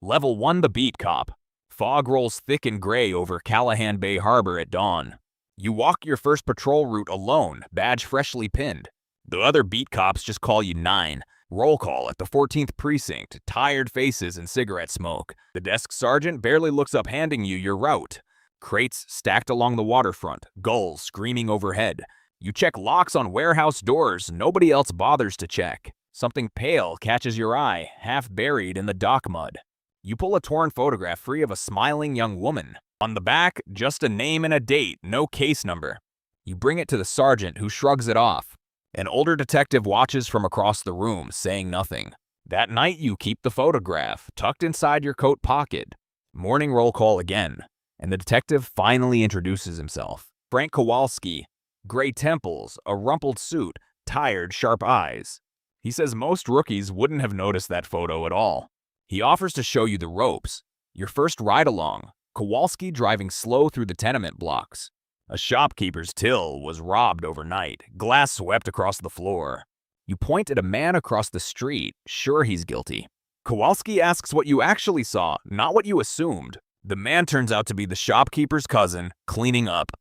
Level 1, the Beat Cop. Fog rolls thick and gray over Callahan Bay Harbor at dawn. You walk your first patrol route alone, badge freshly pinned. The other beat cops just call you 9. Roll call at the 14th precinct, tired faces and cigarette smoke. The desk sergeant barely looks up, handing you your route. Crates stacked along the waterfront, gulls screaming overhead. You check locks on warehouse doors, nobody else bothers to check. Something pale catches your eye, half buried in the dock mud. You pull a torn photograph free of a smiling young woman. On the back, just a name and a date, no case number. You bring it to the sergeant, who shrugs it off. An older detective watches from across the room, saying nothing. That night, you keep the photograph tucked inside your coat pocket. Morning roll call again, and the detective finally introduces himself. Frank Kowalski. Gray temples, a rumpled suit, tired, sharp eyes. He says most rookies wouldn't have noticed that photo at all. He offers to show you the ropes. Your first ride-along, Kowalski driving slow through the tenement blocks. A shopkeeper's till was robbed overnight, glass swept across the floor. You point at a man across the street, sure he's guilty. Kowalski asks what you actually saw, not what you assumed. The man turns out to be the shopkeeper's cousin, cleaning up.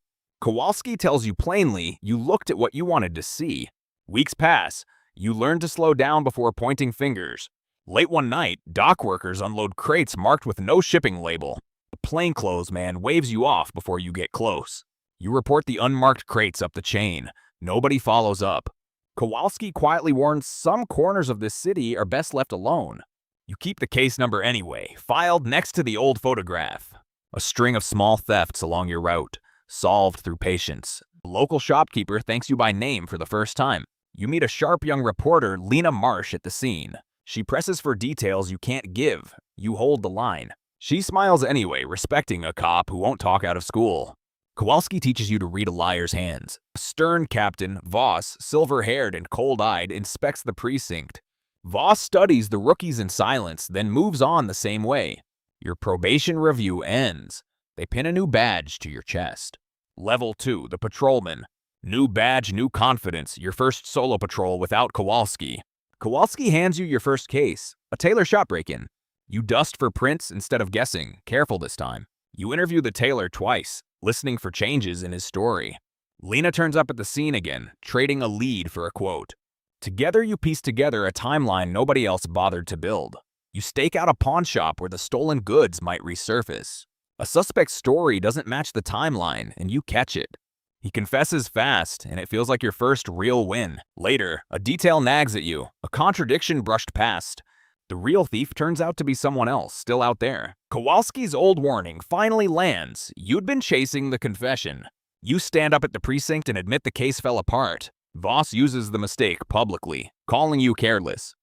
Kowalski tells you plainly you looked at what you wanted to see. Weeks pass. You learn to slow down before pointing fingers. Late one night, dock workers unload crates marked with no shipping label. A plainclothes man waves you off before you get close. You report the unmarked crates up the chain. Nobody follows up. Kowalski quietly warns some corners of this city are best left alone. You keep the case number anyway, filed next to the old photograph. A string of small thefts along your route, solved through patience. A local shopkeeper thanks you by name for the first time. You meet a sharp young reporter, Lena Marsh, at the scene. She presses for details you can't give. You hold the line. She smiles anyway, respecting a cop who won't talk out of school. Kowalski teaches you to read a liar's hands. A stern captain, Voss, silver-haired and cold-eyed, inspects the precinct. Voss studies the rookies in silence, then moves on the same way. Your probation review ends. They pin a new badge to your chest. Level 2, the Patrolman. New badge, new confidence, your first solo patrol without Kowalski. Kowalski hands you your first case, a tailor shop break-in. You dust for prints instead of guessing, careful this time. You interview the tailor twice, listening for changes in his story. Lena turns up at the scene again, trading a lead for a quote. Together you piece together a timeline nobody else bothered to build. You stake out a pawn shop where the stolen goods might resurface. A suspect's story doesn't match the timeline, and you catch it. He confesses fast, and it feels like your first real win. Later, a detail nags at you, a contradiction brushed past. The real thief turns out to be someone else, still out there. Kowalski's old warning finally lands. You'd been chasing the confession. You stand up at the precinct and admit the case fell apart. Voss uses the mistake publicly, calling you careless.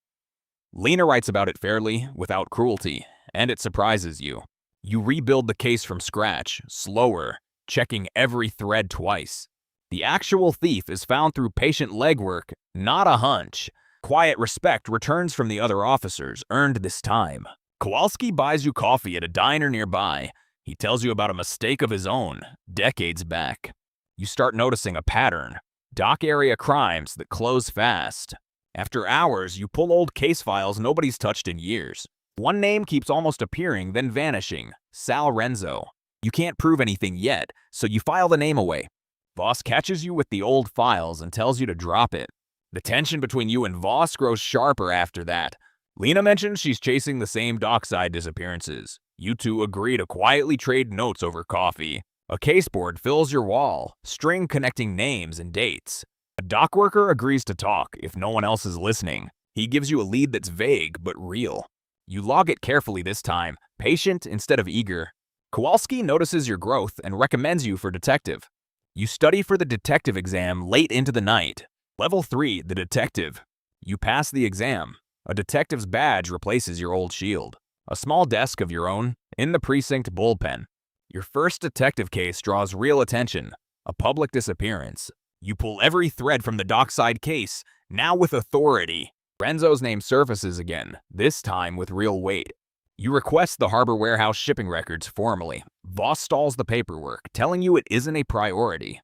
Lena writes about it fairly, without cruelty, and it surprises you. You rebuild the case from scratch, slower, checking every thread twice. The actual thief is found through patient legwork, not a hunch. Quiet respect returns from the other officers, earned this time. Kowalski buys you coffee at a diner nearby. He tells you about a mistake of his own, decades back. You start noticing a pattern. Dock area crimes that close fast. After hours, you pull old case files nobody's touched in years. One name keeps almost appearing, then vanishing. Sal Renzo. You can't prove anything yet, so you file the name away. Voss catches you with the old files and tells you to drop it. The tension between you and Voss grows sharper after that. Lena mentions she's chasing the same dockside disappearances. You two agree to quietly trade notes over coffee. A caseboard fills your wall, string connecting names and dates. A dock worker agrees to talk if no one else is listening. He gives you a lead that's vague but real. You log it carefully this time, patient instead of eager. Kowalski notices your growth and recommends you for detective. You study for the detective exam late into the night. Level 3, the detective. You pass the exam. A detective's badge replaces your old shield. A small desk of your own, in the precinct bullpen. Your first detective case draws real attention. A public disappearance. You pull every thread from the dockside case, now with authority. Renzo's name surfaces again, this time with real weight. You request the harbor warehouse shipping records formally. Voss stalls the paperwork, telling you it isn't a priority.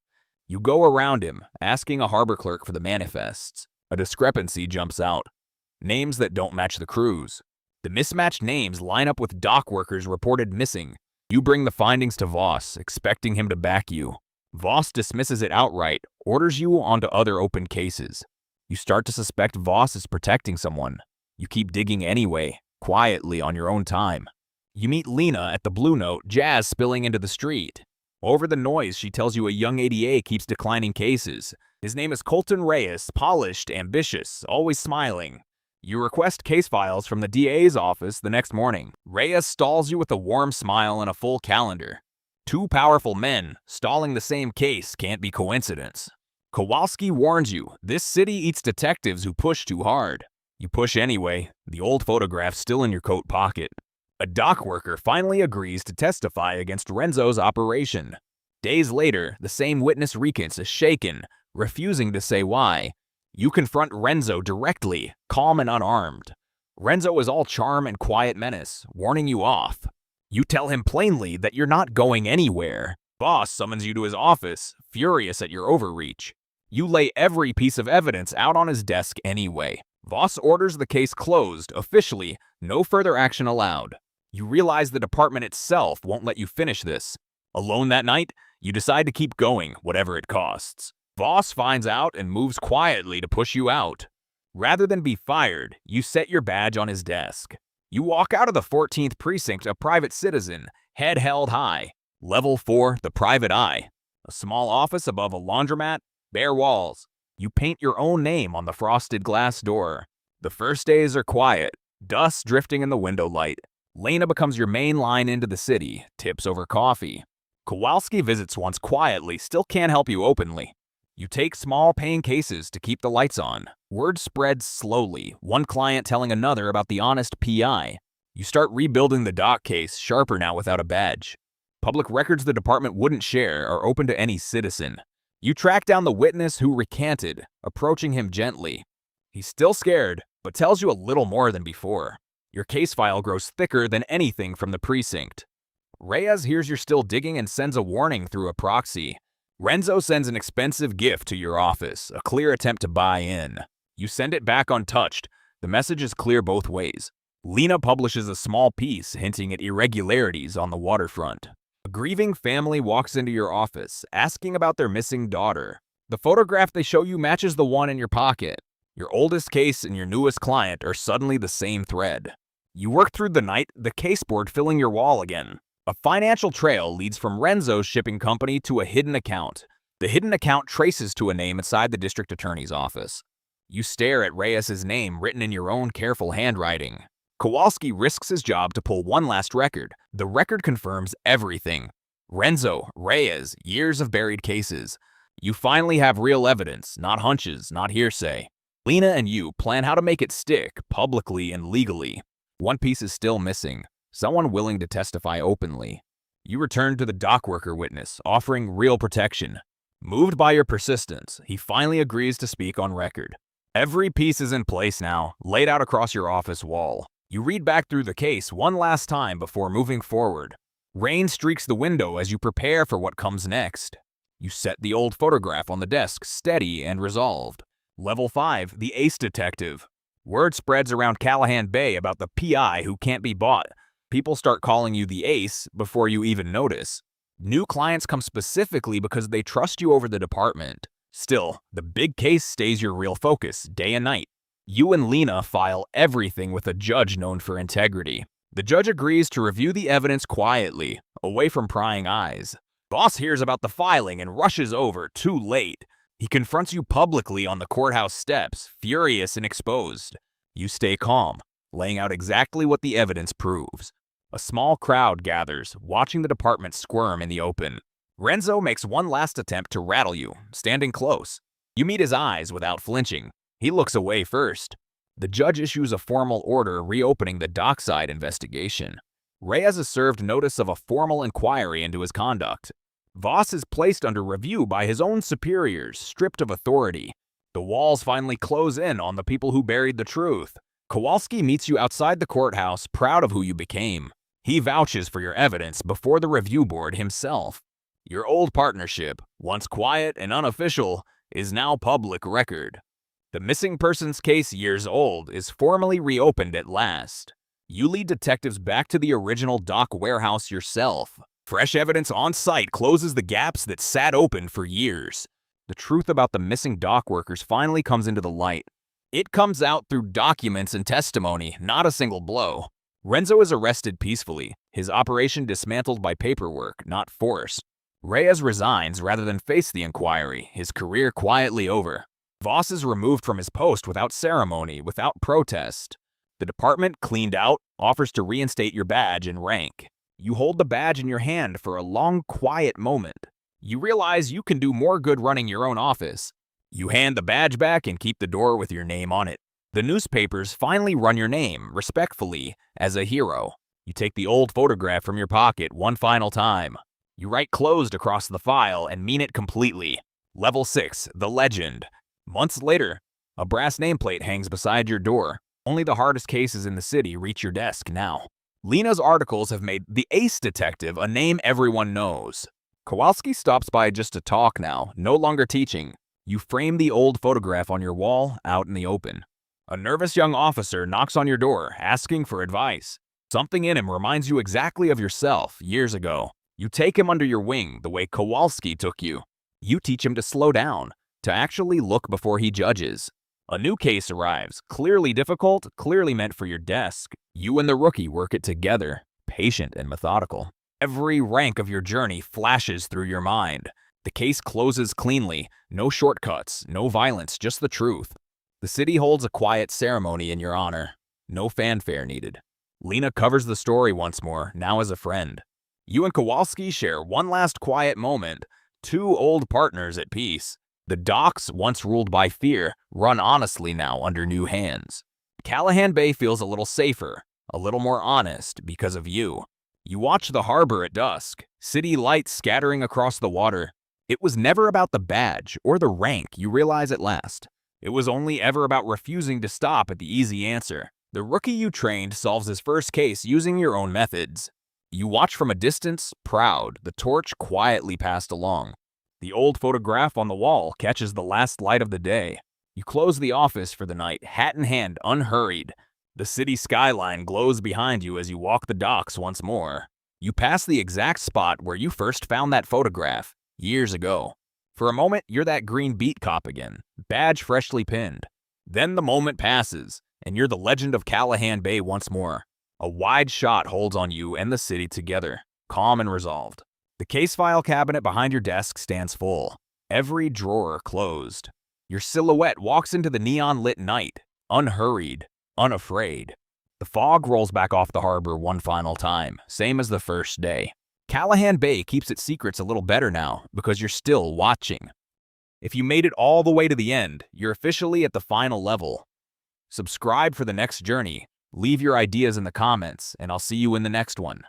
You go around him, asking a harbor clerk for the manifests. A discrepancy jumps out. Names that don't match the crews. The mismatched names line up with dock workers reported missing. You bring the findings to Voss, expecting him to back you. Voss dismisses it outright, orders you onto other open cases. You start to suspect Voss is protecting someone. You keep digging anyway, quietly on your own time. You meet Lena at the Blue Note, jazz spilling into the street. Over the noise, she tells you a young ADA keeps declining cases. His name is Colton Reyes, polished, ambitious, always smiling. You request case files from the DA's office the next morning. Reyes stalls you with a warm smile and a full calendar. Two powerful men stalling the same case can't be coincidence. Kowalski warns you, this city eats detectives who push too hard. You push anyway, the old photograph still in your coat pocket. A dock worker finally agrees to testify against Renzo's operation. Days later, the same witness recants is shaken, refusing to say why. You confront Renzo directly, calm and unarmed. Renzo is all charm and quiet menace, warning you off. You tell him plainly that you're not going anywhere. Boss summons you to his office, furious at your overreach. You lay every piece of evidence out on his desk anyway. Voss orders the case closed, officially, no further action allowed. You realize the department itself won't let you finish this. Alone that night, you decide to keep going, whatever it costs. Voss finds out and moves quietly to push you out. Rather than be fired, you set your badge on his desk. You walk out of the 14th precinct a private citizen, head held high. Level 4, the private eye. A small office above a laundromat, bare walls. You paint your own name on the frosted glass door. The first days are quiet, dust drifting in the window light. Lena becomes your main line into the city, tips over coffee. Kowalski visits once quietly, still can't help you openly. You take small paying cases to keep the lights on. Word spreads slowly, one client telling another about the honest PI. You start rebuilding the dock case, sharper now without a badge. Public records the department wouldn't share are open to any citizen. You track down the witness who recanted, approaching him gently. He's still scared, but tells you a little more than before. Your case file grows thicker than anything from the precinct. Reyes hears you're still digging and sends a warning through a proxy. Renzo sends an expensive gift to your office, a clear attempt to buy in. You send it back untouched. The message is clear both ways. Lena publishes a small piece hinting at irregularities on the waterfront. A grieving family walks into your office, asking about their missing daughter. The photograph they show you matches the one in your pocket. Your oldest case and your newest client are suddenly the same thread. You work through the night, the caseboard filling your wall again. A financial trail leads from Renzo's shipping company to a hidden account. The hidden account traces to a name inside the district attorney's office. You stare at Reyes' name written in your own careful handwriting. Kowalski risks his job to pull one last record. The record confirms everything. Renzo, Reyes, years of buried cases. You finally have real evidence, not hunches, not hearsay. Lena and you plan how to make it stick, publicly and legally. One piece is still missing. Someone willing to testify openly. You return to the dock worker witness, offering real protection. Moved by your persistence, he finally agrees to speak on record. Every piece is in place now, laid out across your office wall. You read back through the case one last time before moving forward. Rain streaks the window as you prepare for what comes next. You set the old photograph on the desk, steady and resolved. Level 5, the ace detective. Word spreads around Callahan Bay about the PI who can't be bought. People start calling you the ace before you even notice. New clients come specifically because they trust you over the department. Still, the big case stays your real focus, day and night. You and Lena file everything with a judge known for integrity. The judge agrees to review the evidence quietly, away from prying eyes. Boss hears about the filing and rushes over, too late. He confronts you publicly on the courthouse steps, furious and exposed. You stay calm, laying out exactly what the evidence proves. A small crowd gathers, watching the department squirm in the open. Renzo makes one last attempt to rattle you, standing close. You meet his eyes without flinching. He looks away first. The judge issues a formal order reopening the dockside investigation. Reyes is served notice of a formal inquiry into his conduct. Voss is placed under review by his own superiors, stripped of authority. The walls finally close in on the people who buried the truth. Kowalski meets you outside the courthouse, proud of who you became. He vouches for your evidence before the review board himself. Your old partnership, once quiet and unofficial, is now public record. The missing persons case, years old, is formally reopened at last. You lead detectives back to the original dock warehouse yourself. Fresh evidence on site closes the gaps that sat open for years. The truth about the missing dock workers finally comes into the light. It comes out through documents and testimony, not a single blow. Renzo is arrested peacefully, his operation dismantled by paperwork, not force. Reyes resigns rather than face the inquiry, his career quietly over. Voss is removed from his post without ceremony, without protest. The department, cleaned out, offers to reinstate your badge and rank. You hold the badge in your hand for a long, quiet moment. You realize you can do more good running your own office. You hand the badge back and keep the door with your name on it. The newspapers finally run your name, respectfully, as a hero. You take the old photograph from your pocket one final time. You write closed across the file and mean it completely. Level 6, The Legend. Months later, a brass nameplate hangs beside your door. Only the hardest cases in the city reach your desk now. Lena's articles have made the ace detective a name everyone knows. Kowalski stops by just to talk now, no longer teaching. You frame the old photograph on your wall, out in the open. A nervous young officer knocks on your door, asking for advice. Something in him reminds you exactly of yourself, years ago. You take him under your wing, the way Kowalski took you. You teach him to slow down, to actually look before he judges. A new case arrives, clearly difficult, clearly meant for your desk. You and the rookie work it together, patient and methodical. Every rank of your journey flashes through your mind. The case closes cleanly, no shortcuts, no violence, just the truth. The city holds a quiet ceremony in your honor. No fanfare needed. Lena covers the story once more, now as a friend. You and Kowalski share one last quiet moment, two old partners at peace. The docks, once ruled by fear, run honestly now under new hands. Callahan Bay feels a little safer, a little more honest because of you. You watch the harbor at dusk, city lights scattering across the water. It was never about the badge or the rank, you realize at last. It was only ever about refusing to stop at the easy answer. The rookie you trained solves his first case using your own methods. You watch from a distance, proud, the torch quietly passed along. The old photograph on the wall catches the last light of the day. You close the office for the night, hat in hand, unhurried. The city skyline glows behind you as you walk the docks once more. You pass the exact spot where you first found that photograph, years ago. For a moment, you're that green beat cop again, badge freshly pinned. Then the moment passes, and you're the legend of Callahan Bay once more. A wide shot holds on you and the city together, calm and resolved. The case file cabinet behind your desk stands full, every drawer closed. Your silhouette walks into the neon-lit night, unhurried, unafraid. The fog rolls back off the harbor one final time, same as the first day. Callahan Bay keeps its secrets a little better now because you're still watching. If you made it all the way to the end, you're officially at the final level. Subscribe for the next journey, leave your ideas in the comments, and I'll see you in the next one.